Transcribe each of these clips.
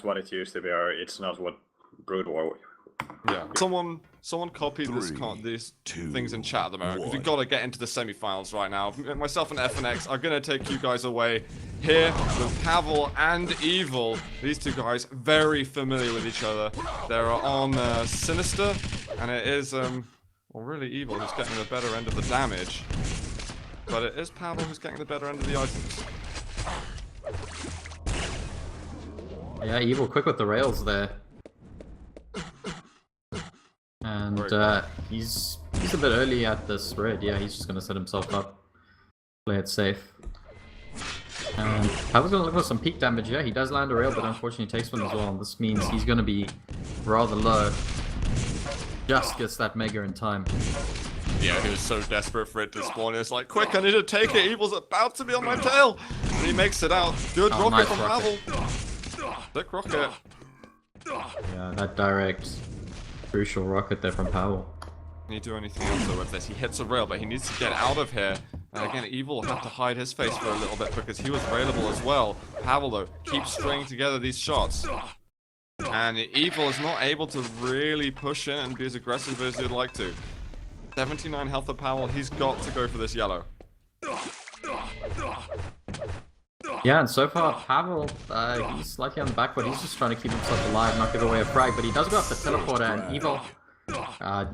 what it used to be, or it's not what Brood War. Yeah. Someone copied these things in chat at the moment, because we've got to get into the semi-finals right now. Myself and FNX are going to take you guys away here with Pavel and Evil. These two guys very familiar with each other. They're on Sinister, and it is well, really Evil who's getting the better end of the damage, but it is Pavel who's getting the better end of the items. Yeah, Evil quick with the rails there. And he's a bit early at this red. Yeah, he's just gonna set himself up, play it safe. And Pavel's gonna look for some peak damage. Yeah, he does land a rail, but unfortunately takes one as well. And this means he's gonna be rather low. Just gets that mega in time. Yeah, he was so desperate for it to spawn. It's like, quick, I need to take it. Evil's about to be on my tail. And he makes it out. Good rocket nice from rocket. Pavel. Sick rocket. Yeah, that direct crucial rocket there from Pavel. Can he do anything else though with this? He hits a rail, but he needs to get out of here. And again, Evil will have to hide his face for a little bit because he was railable as well. Pavel though keeps stringing together these shots. And Evil is not able to really push in and be as aggressive as he'd like to. 79 health of Pavel, he's got to go for this yellow. Yeah, and so far Pavel, he's slightly on the back, but he's just trying to keep himself alive, not give away a frag. But he does go up the teleporter, and Evil,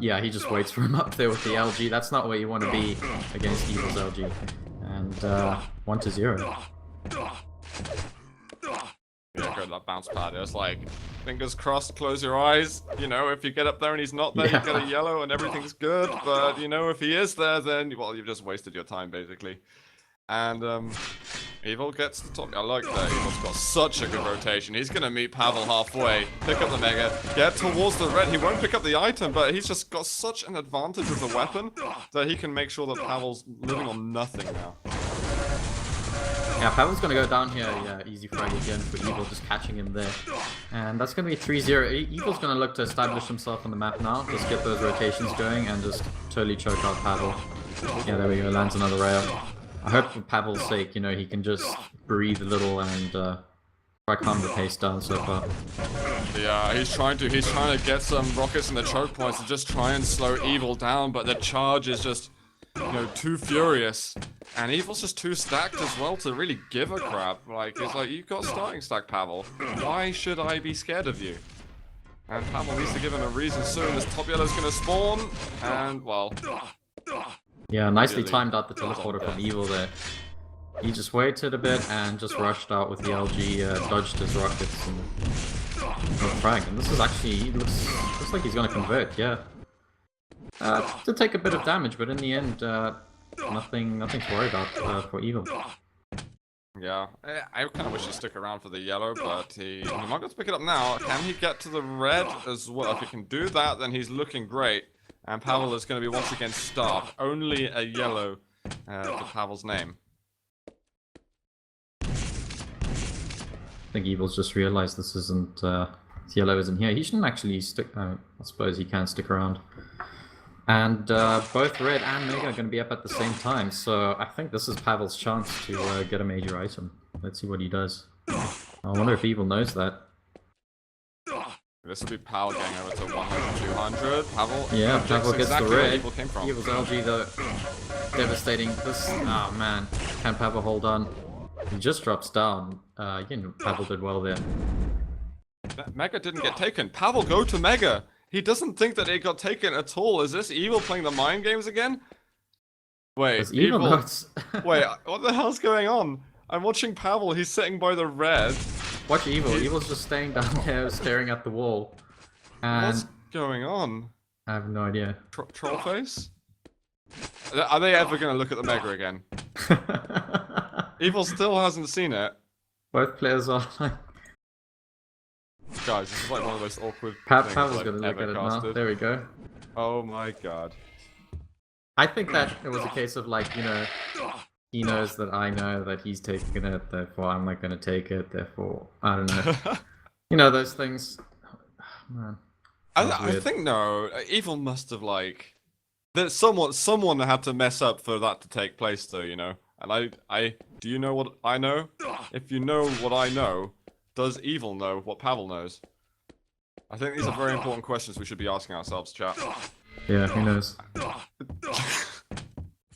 yeah, he just waits for him up there with the LG. That's not where you want to be against Evil's LG. And 1-0. Yeah, go to that bounce pad. It's like, fingers crossed, close your eyes. You know, if you get up there and he's not there, you get a yellow and everything's good. But, you know, if he is there, then, well, you've just wasted your time, basically. And, Evil gets the top. I like that. Evil's got such a good rotation. He's going to meet Pavel halfway, pick up the mega, get towards the red. He won't pick up the item, but he's just got such an advantage with the weapon that he can make sure that Pavel's living on nothing now. Yeah, Pavel's gonna go down here. Yeah, easy frag again for Evil, just catching him there. And that's gonna be 3-0. Evil's gonna look to establish himself on the map now, just get those rotations going and just totally choke out Pavel. Yeah, there we go, lands another rail. I hope for Pavel's sake, you know, he can just breathe a little and try calm the pace down so far. Yeah, he's trying to get some rockets in the choke points to just try and slow Evil down, but the charge is just, you know, too furious. And Evil's just too stacked as well to really give a crap. Like, it's like, you've got starting stack, Pavel. Why should I be scared of you? And Pavel needs to give him a reason soon. This top yellow's gonna spawn, and, well... Yeah, nicely timed out the teleporter from Evil there. He just waited a bit and just rushed out with the LG, dodged his rockets and got frag. And this is actually, he looks like he's gonna convert, yeah. To take a bit of damage, but in the end, nothing to worry about for Evil. Yeah, I kind of wish he'd stick around for the yellow, but he might get to pick it up now. Can he get to the red as well? If he can do that, then he's looking great. And Pavel is going to be once again starved. Only a yellow to Pavel's name. I think Evil's just realized this isn't, yellow isn't here. He shouldn't actually stick, I suppose he can stick around. And both red and mega are going to be up at the same time, so I think this is Pavel's chance to get a major item. Let's see what he does. I wonder if Evil knows that. This will be Pavel getting over to 100, 200. Pavel, yeah, Pavel gets exactly the red. Evil came from. Evil's LG though, devastating. This, oh man, can Pavel hold on? He just drops down. You know, Pavel did well there. Mega didn't get taken. Pavel, go to Mega. He doesn't think that it got taken at all. Is this Evil playing the mind games again? Wait, Evil. Wait, what the hell's going on? I'm watching Pavel. He's sitting by the red. Watch Evil. Evil's just staying down there, staring at the wall. And what's going on? I have no idea. Troll face? Are they ever going to look at the Mega again? Evil still hasn't seen it. Both players are like... Guys, this is like one of the most awkward Pavel's things gonna look at it casted. now. There we go. Oh my god. I think that it was a case of like, you know, he knows that I know that he's taking it, therefore I'm not gonna take it, therefore, I don't know. You know, those things. Man. I think no, Evil must have like... There's someone had to mess up for that to take place though, you know? And do you know what I know? If you know what I know, does Evil know what Pavel knows? I think these are very important questions we should be asking ourselves, chat. Yeah, who knows?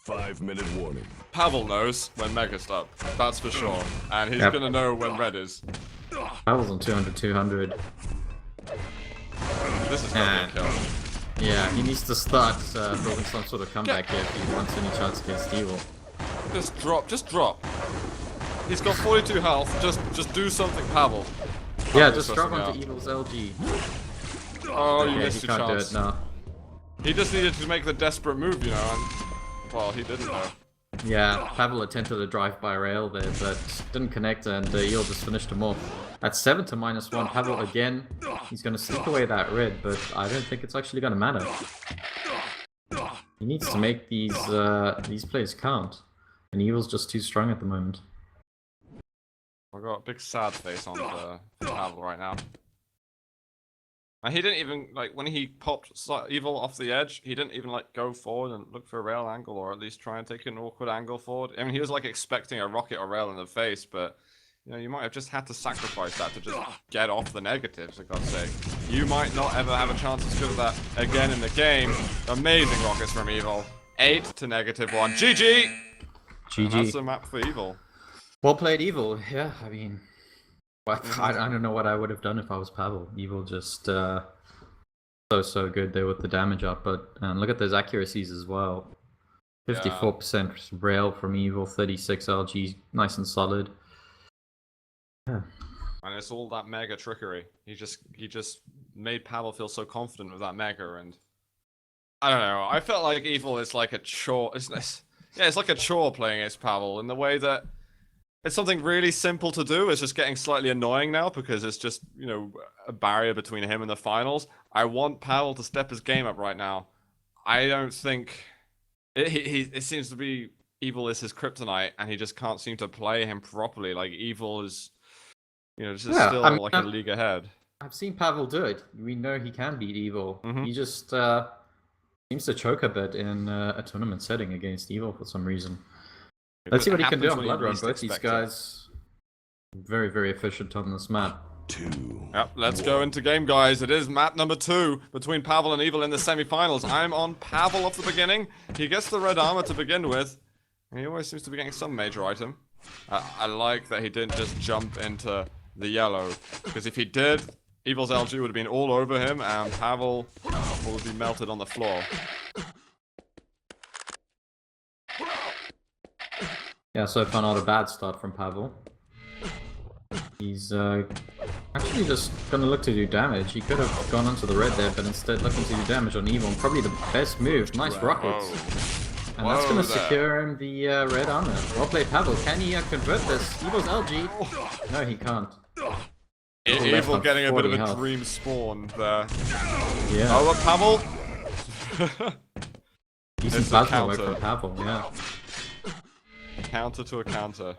5-minute warning. Pavel knows when Mega's up, that's for sure. And he's gonna know when Red is. Pavel's on 200. This is gonna be a kill. Yeah, he needs to start building some sort of comeback here if he wants any chance against Evil. Just drop. He's got 42 health, just do something, Pavel. Yeah, just drop onto Evil's LG. Oh, you Okay, missed he your can't chance. do it now. He just needed to make the desperate move, you know, and... Well, he didn't know. Yeah, Pavel attempted a drive-by rail there, but didn't connect, and Evil just finished him off. At 7 to -1, Pavel again, he's going to sneak away that red, but I don't think it's actually going to matter. He needs to make these plays count, and Evil's just too strong at the moment. I've got a big sad face on Pavel right now. And he didn't even, like, when he popped Evil off the edge, he didn't even, like, go forward and look for a rail angle, or at least try and take an awkward angle forward. I mean, he was, like, expecting a rocket or rail in the face, but, you know, you might have just had to sacrifice that to just get off the negatives, for God's sake. You might not ever have a chance to score that again in the game. Amazing rockets from Evil. 8 to -1. GG! GG. And that's the map for Evil. Well played, Evil. Yeah, I mean... I don't know what I would have done if I was Pavel. Evil just so good there with the damage up, but look at those accuracies as well. 54% rail from Evil, 36 LG, nice and solid. Yeah. And it's all that mega trickery. He just made Pavel feel so confident with that mega, and I don't know. I felt like Evil is like a chore. It's like a chore playing as Pavel in the way that. It's something really simple to do. It's just getting slightly annoying now because it's just, you know, a barrier between him and the finals. I want Pavel to step his game up right now. I don't think... It seems to be Evil is his kryptonite, and he just can't seem to play him properly. Like, Evil is, you know, just still like a league ahead. I've seen Pavel do it. We know he can beat Evil. He just seems to choke a bit in a tournament setting against Evil for some reason. Let's see what he can do on Blood Run. Both these guys very, very efficient on this map. Yep, let's go into game, guys. It is map number 2 between Pavel and Evil in the semi-finals. I'm on Pavel off the beginning. He gets the red armor to begin with. And he always seems to be getting some major item. I like that he didn't just jump into the yellow. Because if he did, Evil's LG would have been all over him, and Pavel would be melted on the floor. Yeah, so far not a bad start from Pavel. He's actually just gonna look to do damage. He could have gone onto the red there, but instead looking to do damage on Evil. And probably the best move. Nice rockets. And that's gonna secure him the red armor. Well played, Pavel. Can he convert this? Evil's LG. No, he can't. Evil getting a bit of a dream spawn there. Yeah. Oh, look, Pavel! Decent plasma work from Pavel, yeah. Counter to a counter.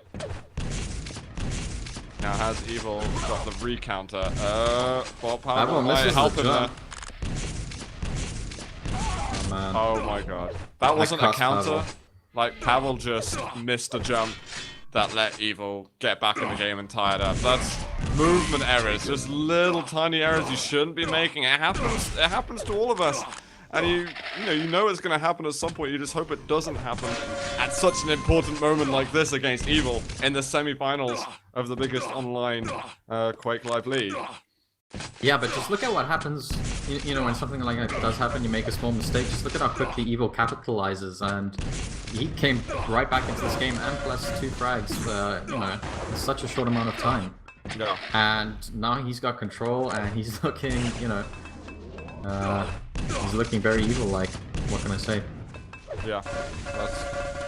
Now has Evil got the recounter? Well, Pavel might help him there. Oh man. Oh my god. That wasn't a counter. Like, Pavel just missed a jump that let Evil get back in the game and tie it up. That's movement errors. Just little tiny errors you shouldn't be making. It happens to all of us. And you know it's gonna happen at some point. You just hope it doesn't happen at such an important moment like this against Evil in the semi-finals of the biggest online Quake Live League. Yeah, but just look at what happens. You know, when something like that does happen, you make a small mistake. Just look at how quickly Evil capitalizes, and he came right back into this game and plus 2 frags. You know, in such a short amount of time. Yeah. And now he's got control, and he's looking, you know. He's looking very evil-like. What can I say? Yeah.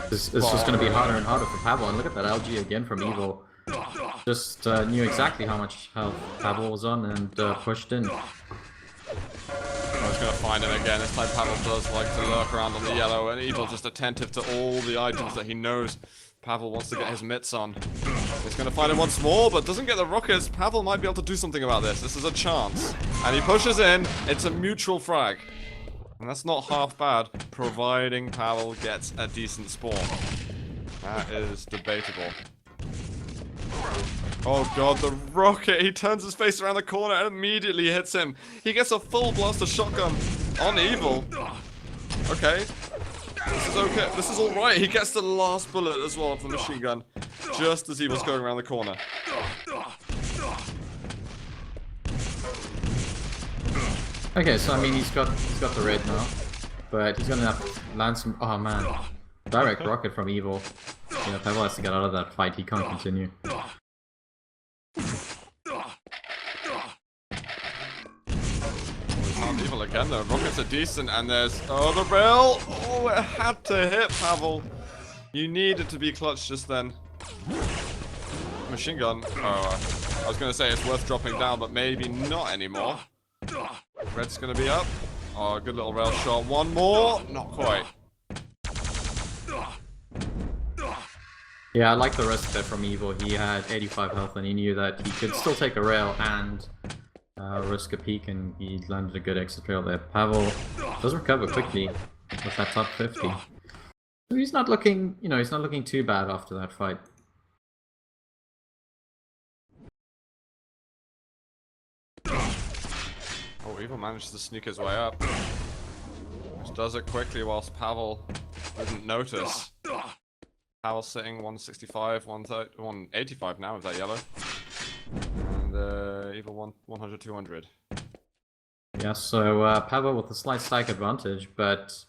It's just going to be harder and harder for Pavel. And look at that LG again from Evil. Just knew exactly how much health Pavel was on and pushed in. I was going to find him again. This time Pavel does like to lurk around on the yellow, and Evil just attentive to all the items that he knows Pavel wants to get his mitts on. He's going to find him once more, but doesn't get the rockets. Pavel might be able to do something about this. This is a chance. And he pushes in. It's a mutual frag. And that's not half bad, providing Pavel gets a decent spawn. That is debatable. Oh god, the rocket! He turns his face around the corner and immediately hits him. He gets a full blaster shotgun on Evil. Okay. This is okay. This is alright. He gets the last bullet as well of the machine gun. Just as Evil's going around the corner. Okay, so I mean he's got the red now. But he's gonna have to land some oh man. Direct rocket from Evil. Yeah, Pavel has to get out of that fight, he can't continue. Evil again though. Rockets are decent and there's the rail. Oh, it had to hit Pavel. You needed to be clutch just then. Machine gun. Oh, I was gonna say it's worth dropping down, but maybe not anymore. Red's gonna be up. Oh, good little rail shot. One more. Not quite. Yeah, I like the rest of it from Evil. He had 85 health and he knew that he could still take a rail and risk a peek, and he landed a good exit rail there. Pavel does recover quickly with that top 50. So he's not looking, you know, he's not looking too bad after that fight. Oh, Evil managed to sneak his way up. Which does it quickly whilst Pavel didn't notice. Pavel sitting 165, 185 now with that yellow. And Evil 100, 200. Yeah, so Pavel with a slight stack advantage, but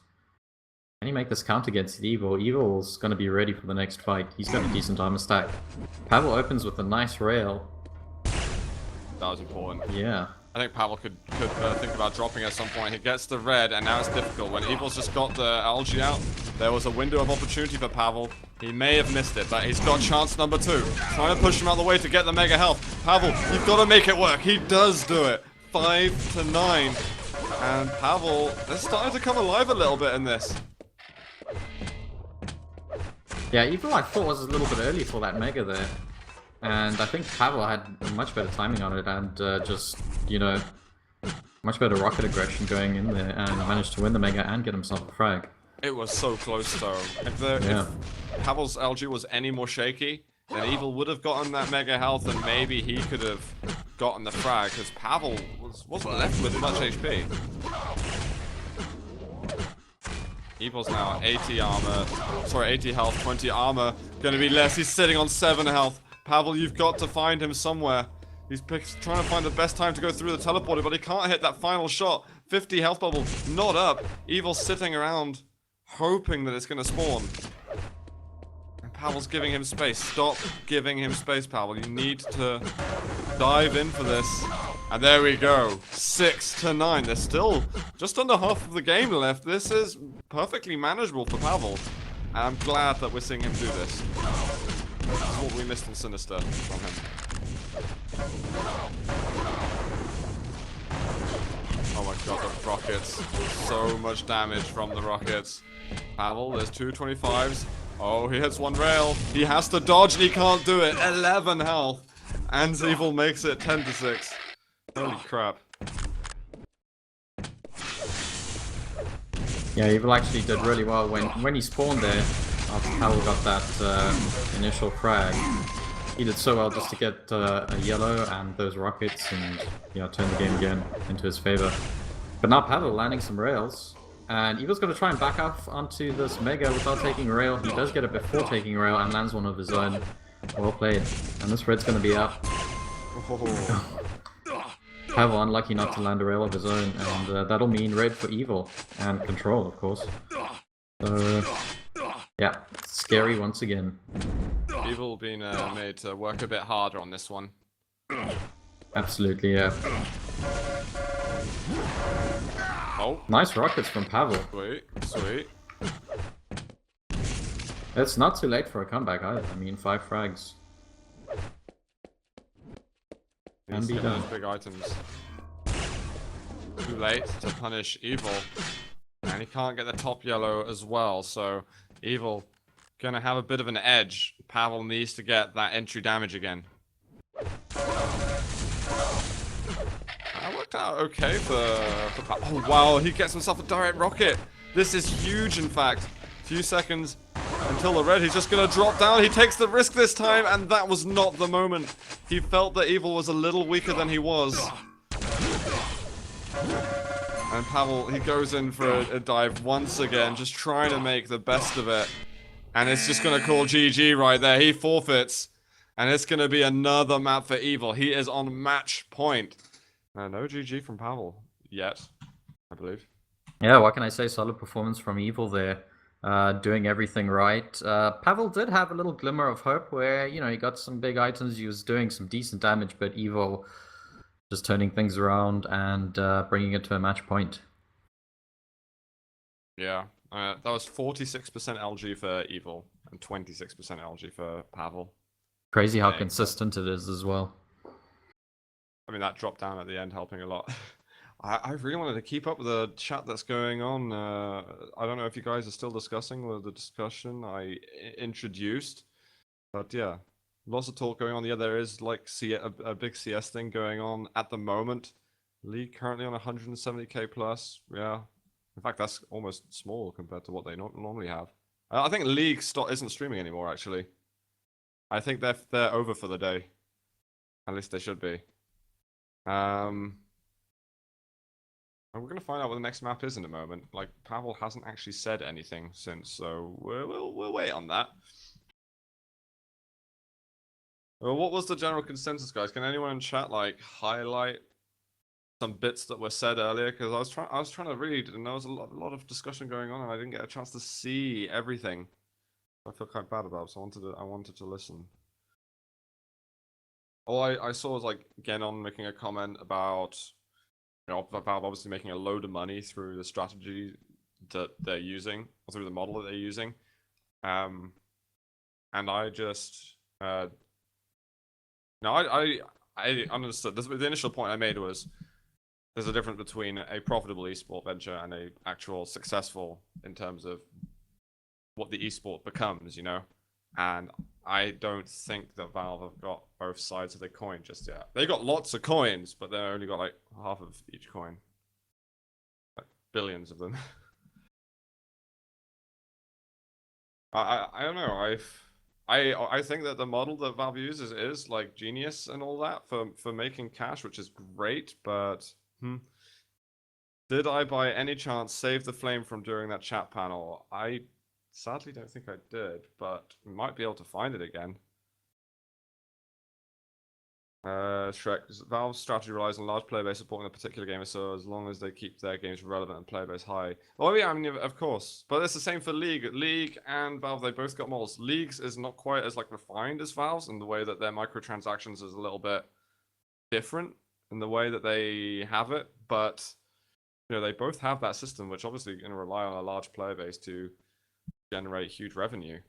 can he make this count against Evil? Evil's going to be ready for the next fight. He's got a decent armor stack. Pavel opens with a nice rail. That was important. Yeah. I think Pavel could think about dropping at some point. He gets the red, and now it's difficult. When Evil's just got the algae out, there was a window of opportunity for Pavel. He may have missed it, but he's got chance number 2. Trying to push him out of the way to get the mega health. Pavel, you've got to make it work. He does do it. 5 to 9. And Pavel is starting to come alive a little bit in this. Yeah, Evil I thought was a little bit early for that mega there. And I think Pavel had much better timing on it and just, you know, much better rocket aggression going in there and managed to win the mega and get himself a frag. It was so close though. If Pavel's LG was any more shaky, then Evil would have gotten that mega health and maybe he could have gotten the frag because Pavel wasn't left with much HP. Evil's now 80 armor, sorry 80 health, 20 armor, gonna be less, he's sitting on 7 health. Pavel, you've got to find him somewhere. He's trying to find the best time to go through the teleporter, but he can't hit that final shot. 50 health bubble, not up. Evil's sitting around, hoping that it's going to spawn. And Pavel's giving him space. Stop giving him space, Pavel. You need to dive in for this. And there we go. 6 to 9. There's still just under half of the game left. This is perfectly manageable for Pavel. And I'm glad that we're seeing him do this. This is what we missed in Sinister from him. Oh my god, the rockets. So much damage from the rockets. Pavel, there's 2 25s. Oh, he hits 1 rail. He has to dodge and he can't do it. 11 health. And Evil makes it 10 to 6. Holy crap. Yeah, Evil actually did really well when he spawned there. After Pavel got that initial frag, he did so well just to get a yellow and those rockets and, you know, turn the game again into his favor. But now Pavel landing some rails, and Evil's going to try and back off onto this mega without taking a rail. He does get it before taking a rail and lands one of his own. Well played. And this red's going to be up. Oh. Pavel unlucky not to land a rail of his own, and that'll mean red for Evil and control, of course. So yeah, scary once again. Evil being made to work a bit harder on this one. Absolutely, yeah. Oh. Nice rockets from Pavel. Sweet, sweet. It's not too late for a comeback either. I mean, 5 frags. Can be done. Big items. Too late to punish Evil. And he can't get the top yellow as well, so Evil gonna have a bit of an edge. Pavel needs to get that entry damage again. That worked out okay for Pavel. Oh wow, he gets himself a direct rocket. This is huge, in fact. Few seconds, until the red. He's just going to drop down. He takes the risk this time, and that was not the moment. He felt that Evil was a little weaker than he was. And Pavel, he goes in for a dive once again, just trying to make the best of it. And it's just going to call GG right there. He forfeits. And it's going to be another map for Evil. He is on match point. No GG from Pavel yet, I believe. Yeah, what can I say? Solid performance from Evil there. Doing everything right. Pavel did have a little glimmer of hope where, you know, he got some big items. He was doing some decent damage, but Evil just turning things around and bringing it to a match point. Yeah, that was 46% LG for Evil and 26% LG for Pavel. Crazy how consistent it is as well. I mean, that dropped down at the end, helping a lot. I really wanted to keep up with the chat that's going on. I don't know if you guys are still discussing the discussion I introduced. But yeah, lots of talk going on. Yeah, there is like a big CS thing going on at the moment. League currently on 170k plus. Yeah, in fact, that's almost small compared to what they normally have. I think League isn't streaming anymore, actually. I think they're over for the day. At least they should be. And we're gonna find out what the next map is in a moment. Like, Pavel hasn't actually said anything since, so we'll wait on that. Well, what was the general consensus, guys? Can anyone in chat like highlight some bits that were said earlier? Because I was trying to read, and there was a lot of discussion going on, and I didn't get a chance to see everything. I feel quite bad about it, so I wanted to listen. All I saw was like Genon making a comment about, you know, Valve obviously making a load of money through the strategy that they're using, or through the model that they're using. And I just no, I understood. The initial point I made was there's a difference between a profitable esport venture and a actual successful in terms of what the esport becomes, you know. And I don't think that Valve have got both sides of the coin just yet. They got lots of coins, but they only got like half of each coin. Like billions of them. I don't know. I think that the model that Valve uses is like genius and all that for making cash, which is great, but did I by any chance save the flame from during that chat panel? I sadly don't think I did, but we might be able to find it again. Shrek, Valve's strategy relies on large player base supporting a particular game, so as long as they keep their games relevant and player base high. Oh yeah, I mean, of course. But it's the same for League. League and Valve, they both got models. League's is not quite as like refined as Valve's in the way that their microtransactions is a little bit different in the way that they have it. But, you know, they both have that system, which obviously going to rely on a large player base to generate huge revenue.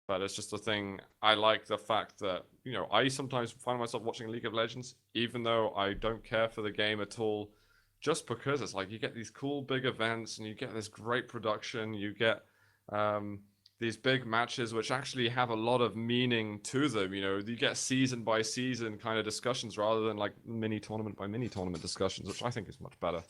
But it's just a thing. I like the fact that, you know, I sometimes find myself watching League of Legends, even though I don't care for the game at all, just because it's like you get these cool big events and you get this great production, you get these big matches which actually have a lot of meaning to them. You know, you get season by season kind of discussions rather than like mini tournament by mini tournament discussions, which I think is much better.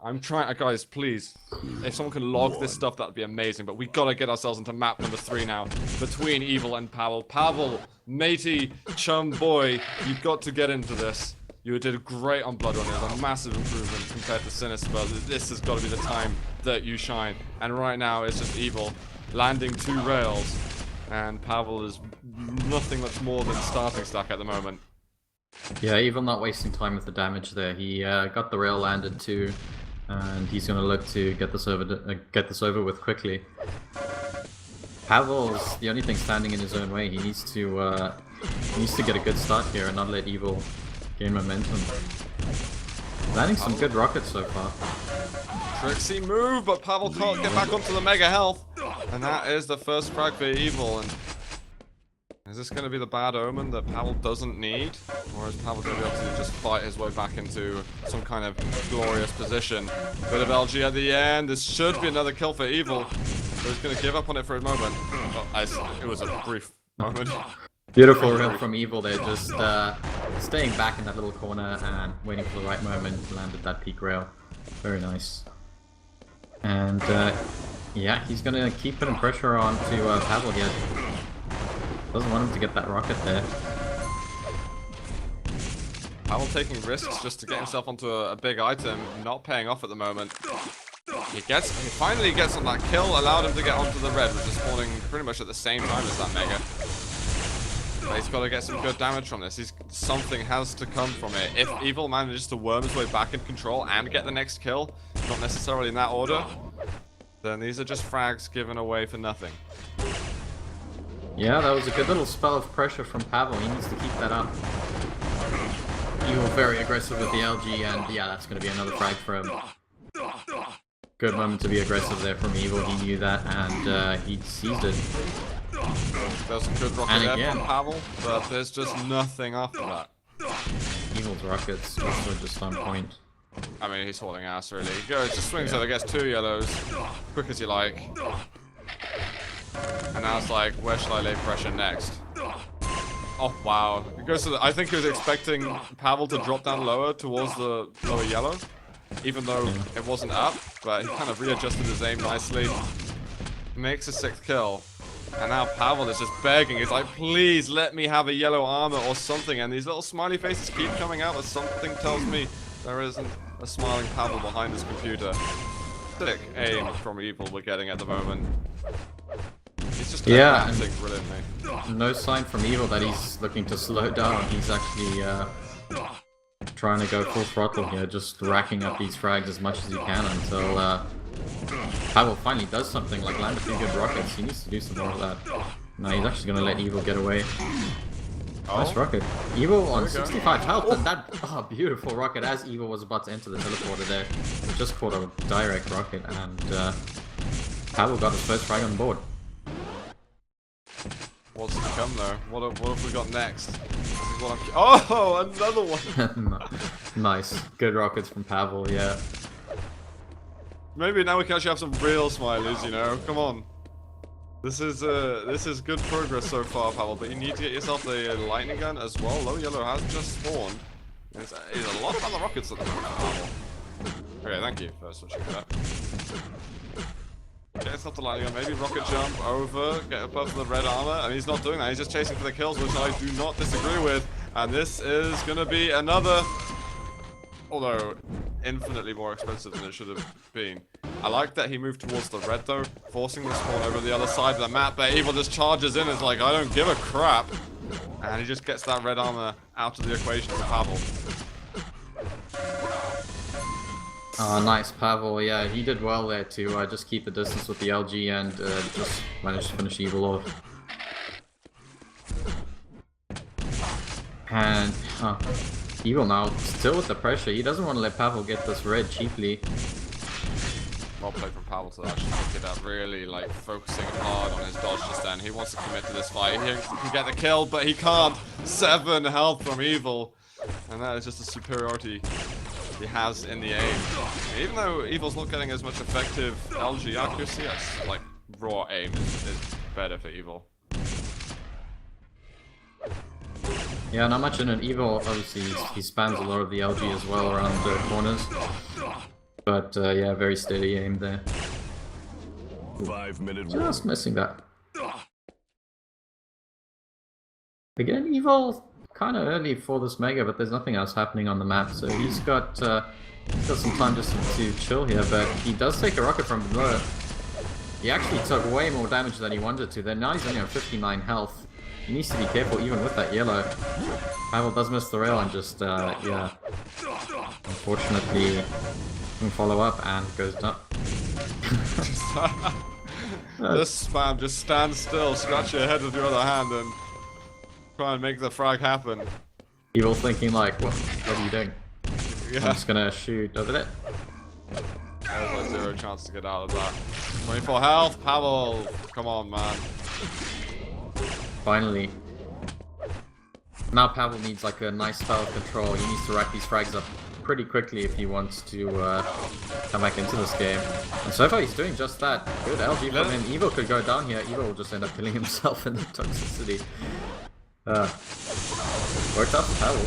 I'm trying, guys, please, if someone can log this stuff, that'd be amazing, but we gotta get ourselves into map number 3 now, between Evil and Pavel. Pavel, matey, chum boy, you've got to get into this. You did great on Blood Run. It was a massive improvement compared to Sinister, but this has got to be the time that you shine. And right now, it's just Evil landing 2 rails, and Pavel is nothing much more than starting stack at the moment. Yeah, Evil not wasting time with the damage there. He got the rail landed too, and he's going to look to get this over with quickly. Pavel's the only thing standing in his own way. He needs to get a good start here and not let Evil gain momentum. Landing some good rockets so far. Tricksy move, but Pavel can't get back onto the mega health, and that is the first frag for Evil. And is this going to be the bad omen that Pavel doesn't need? Or is Pavel going to be able to just fight his way back into some kind of glorious position? Bit of LG at the end. This should be another kill for Evil. So he's going to give up on it for a moment. Oh, it was a brief moment. Beautiful rail from Evil there, just staying back in that little corner and waiting for the right moment. Landed that peak rail. Very nice. And Yeah, he's gonna keep putting pressure on to Pavle here. Doesn't want him to get that rocket there. Pavel taking risks just to get himself onto a big item, not paying off at the moment. He finally gets on that kill, allowed him to get onto the red, which is spawning pretty much at the same time as that mega. But he's got to get some good damage from this. Something has to come from it. If Evil manages to worm his way back in control and get the next kill, not necessarily in that order, then these are just frags given away for nothing. Yeah, that was a good little spell of pressure from Pavel. He needs to keep that up. Evil very aggressive with the LG, and yeah, that's going to be another frag for him. Good moment to be aggressive there from Evil. He knew that, and he seized it. There's a good rocket there from Pavel, but there's just nothing after that. Evil's rockets also just on point. I mean, he's holding ass, really. He goes, just swings over, gets 2 yellows, quick as you like. And now it's like, where should I lay pressure next? Oh, wow. It goes to the, I think he was expecting Pavel to drop down lower towards the lower yellow, even though it wasn't up, but he kind of readjusted his aim nicely. Makes a 6th kill. And now Pavel is just begging. He's like, please let me have a yellow armor or something. And these little smiley faces keep coming out, but something tells me there isn't a smiling Pavel behind his computer. Sick aim from Evil we're getting at the moment. He's just acting brilliantly. No sign from Evil that he's looking to slow down. He's actually trying to go full throttle here, just racking up these frags as much as he can until Pavel finally does something, like land a few good rockets. He needs to do some more of that. No, he's actually going to let Evil get away. Nice rocket. Evil on 65 health, and that beautiful rocket as Evil was about to enter the teleporter there. Just caught a direct rocket, and Pavel got his first frag on board. What's to come though? What have we got next? This is what I'm... Oh, another one! Nice. Good rockets from Pavel, yeah. Maybe now we can actually have some real smileys, you know? Come on. This is good progress so far, Pavel, but you need to get yourself a lightning gun as well. Low yellow has just spawned. There's a lot of other rockets at the moment, Pavel. Okay, thank you for switching that. Get yourself the lightning gun, maybe rocket jump over, get above the red armor, and he's not doing that. He's just chasing for the kills, which I do not disagree with. And this is gonna be another, although infinitely more expensive than it should have been. I like that he moved towards the red though, forcing the spawn over the other side of the map, but Evil just charges in and is like, I don't give a crap. And he just gets that red armor out of the equation for Pavel. Oh, nice, Pavel. Yeah, he did well there to just keep the distance with the LG and just managed to finish Evil off. And Evil now, still with the pressure. He doesn't want to let Pavel get this red cheaply. Well played from Pavel to actually pick it up, really like focusing hard on his dodge just then. He wants to commit to this fight. He can get the kill, but he can't. 7 health from Evil. And that is just a superiority he has in the aim. Even though Evil's not getting as much effective LG accuracy, that's like raw aim is better for Evil. Yeah, not much in an Evil. Obviously, he spams a lot of the LG as well around the corners. But yeah, very steady aim there. 5-minute Just missing that. Again, Evil kind of early for this mega, but there's nothing else happening on the map, so he's got some time just to chill here. But he does take a rocket from below. He actually took way more damage than he wanted to. Then now he's only on 59 health. He needs to be careful even with that yellow. Pavel does miss the rail and just yeah, unfortunately can follow up and goes down. Just spam, just stand still, scratch your head with your other hand and try and make the frag happen. Evil thinking like, what are you doing? Yeah. I'm just gonna shoot over there. There's like 0 chance to get out of that. 24 health, Pavel, come on man. Finally. Now Pavel needs like a nice spell of control. He needs to rack these frags up pretty quickly if he wants to come back into this game. And so far he's doing just that. Good LG from him. Evil could go down here. Evil will just end up killing himself in the toxicity. Worked out for Pavel.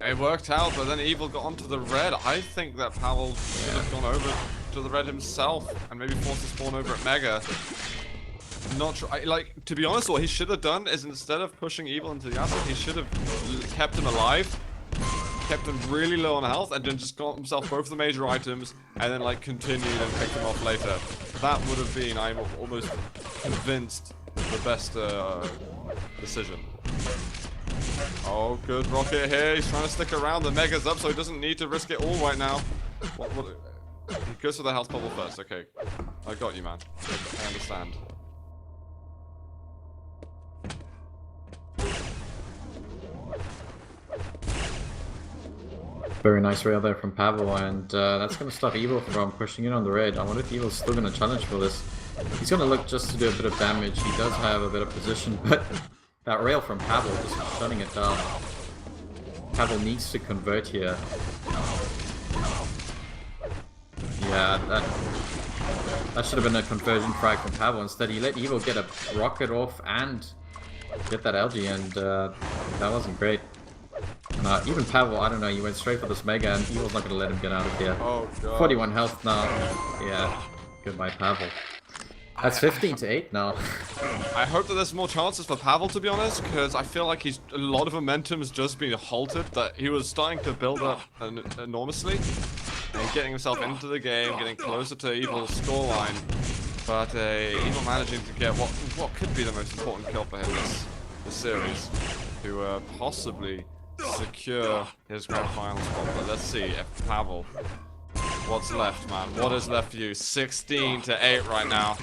It worked out, but then Evil got onto the red. I think that Pavel should have gone over to the red himself and maybe forced the spawn over at Mega. Not sure. Like, to be honest, what he should have done is instead of pushing Evil into the asset, he should have kept him alive, kept him really low on health, and then just got himself both the major items, and then like continued and picked him off later. That would have been, I'm almost convinced, the best decision. Oh, good rocket here. He's trying to stick around. The Mega's up, so he doesn't need to risk it all right now. He goes for the health bubble first. Okay, I got you, man. I understand. Very nice rail there from Pavel, and that's going to stop Evil from pushing in on the red. I wonder if Evil's still going to challenge for this. He's going to look just to do a bit of damage. He does have a bit of position, but that rail from Pavel just shutting it down. Pavel needs to convert here. Yeah, that should have been a conversion frag from Pavel. Instead, he let Evil get a rocket off and get that algae, and that wasn't great. Even Pavel, I don't know, he went straight for this Mega, and Evil's not going to let him get out of here. Oh, God. 41 health now. Yeah, goodbye, Pavel. That's 15 to 8 now. I hope that there's more chances for Pavel, to be honest, because I feel like a lot of momentum has just been halted, that he was starting to build up enormously, and getting himself into the game, getting closer to Evil's scoreline, but Evil managing to get what could be the most important kill for him this series, to possibly secure his grand final spot. But let's see if Pavel, what's left, man? What is left for you? 16 to 8 right now.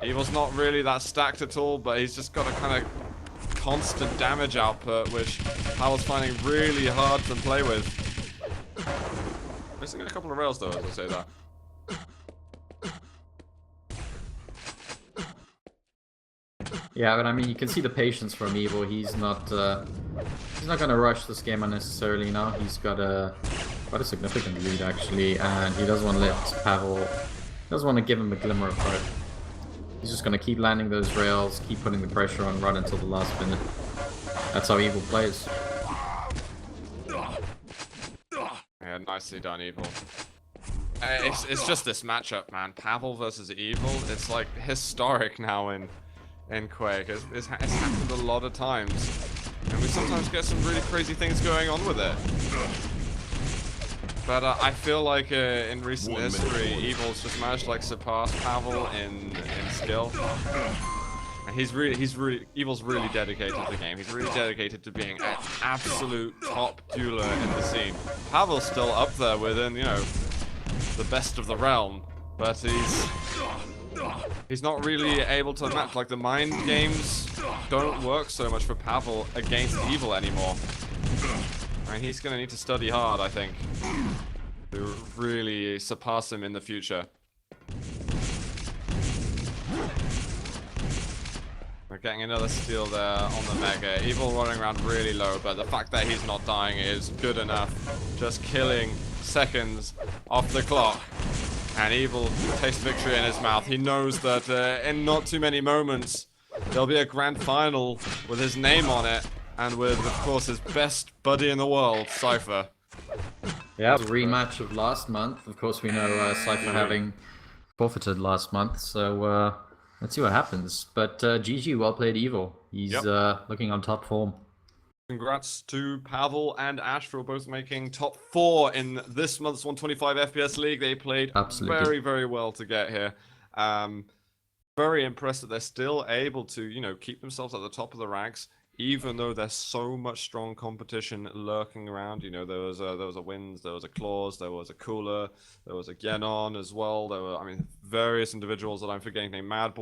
Evil's not really that stacked at all, but he's just got a kind of constant damage output, which Pavel's finding really hard to play with. Missing a couple of rails though, as I say that. Yeah, but I mean, you can see the patience from Evil. He's not going to rush this game unnecessarily now. He's got quite a significant lead actually, and he doesn't want to let Pavel, doesn't want to give him a glimmer of hope. He's just going to keep landing those rails, keep putting the pressure on right until the last minute. That's how Evil plays. Yeah, nicely done, Evil. It's just this matchup, man. Pavel versus Evil. It's like historic now in Quake. It's happened a lot of times, and we sometimes get some really crazy things going on with it. But I feel like in recent history, Evil's just managed to like surpass Pavel in skill. And Evil's really dedicated to the game. He's really dedicated to being an absolute top dueler in the scene. Pavel's still up there within, you know, the best of the realm, but he's not really able to match. Like, the mind games don't work so much for Pavel against Evil anymore. And he's gonna need to study hard, I think, to really surpass him in the future. We're getting another steal there on the Mega. Evil running around really low, but the fact that he's not dying is good enough. Just killing seconds off the clock. And Evil tastes victory in his mouth. He knows that in not too many moments, there'll be a grand final with his name on it, and with, of course, his best buddy in the world, Cypher. Yeah, it was a rematch of last month. Of course, we know Cypher having forfeited last month, so let's see what happens. But GG, well played, Evil. He's looking on top form. Congrats to Pavel and Ash for both making top 4 in this month's 125 FPS League. They played very, very well to get here. Very impressed that they're still able to, you know, keep themselves at the top of the ranks, even though there's so much strong competition lurking around. You know, there was a Wins, there was a Claws, there was a Cooler, there was a Genon as well. There were, I mean, various individuals that I'm forgetting named Madball.